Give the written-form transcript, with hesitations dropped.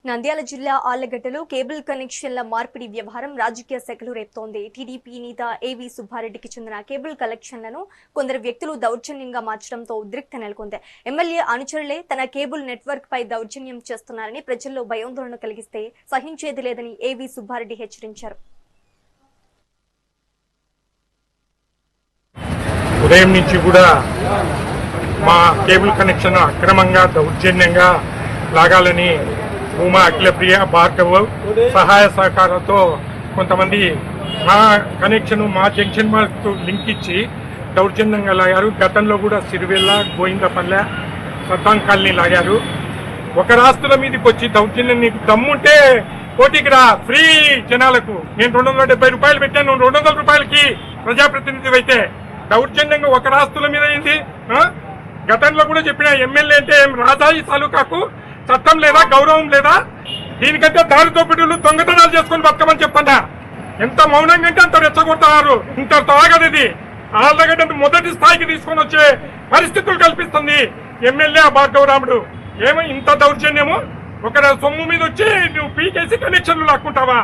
నంద్యాల జిల్లా ఆళ్లగడ్డలో కేబుల్ కనెక్షన్ల మార్పిడి వ్యవహారం రాజకీయ సెగలు రేపుతోంది. టీడీపీ నేత ఏవి సుబ్బారెడ్డికి చెందిన కేబుల్ కనెక్షన్లను కొందరు వ్యక్తులు దౌర్జన్యంగా మార్చడంతో ఉద్రిక్త నెలకొంది. ఎమ్మెల్యే అనుచరులే తన కేబుల్ నెట్వర్క్ పై దౌర్జన్యం చేస్తున్నారని ప్రజల్లో భయాందోళన కలిగిస్తే సహించేది లేదని ఏవి సుబ్బారెడ్డి హెచ్చరించారు. ఉదయం నుంచి కూడా మా కేబుల్ కనెక్షన్ అక్రమంగా దౌర్జన్యంగా లాగాలని భూమా అఖిలప్రియ భార్గవ్ సహాయ సహకారంతో కొంతమంది మా కనెక్షన్ మా జంక్షన్ మార్క్తో లింక్ ఇచ్చి దౌర్జన్యంగా లాగారు. గతంలో కూడా సిరివెల్ల, గోయిందపల్లె, సద్దాం కాలనీ లాగారు. ఒక రాస్తుల మీదకి వచ్చి దౌర్జన్యం నీకు దమ్ముంటే పోటీకి రా, ఫ్రీ జనాలకు. నేను 270 రూపాయలు పెట్టాను, 200 రూపాయలకి ప్రజాప్రతినిధి అయితే దౌర్జన్యంగా ఒక రాస్తుల మీద అయింది. గతంలో కూడా చెప్పిన ఎమ్మెల్యే అంటే ఏం రాజాయి తాలూకాకు చట్టం లేదా, గౌరవం లేదా? దీనికంటే దారితో బిడ్డలు దొంగతనాలు చేసుకుని బతకమని చెప్పండి. ఎంత మౌనంగా అంటే అంత రెచ్చగొడతారు. ఇంత తాగది ఆళ్లగడ్డ మొదటి స్థాయికి తీసుకొని వచ్చే పరిస్థితులు కల్పిస్తుంది ఎమ్మెల్యే భార్గవరాముడు. ఏమో ఇంత దౌర్జన్యము, ఒక సొమ్ము మీద వచ్చి నువ్వు పీకేసి కనెక్షన్లు లాక్కుంటావా?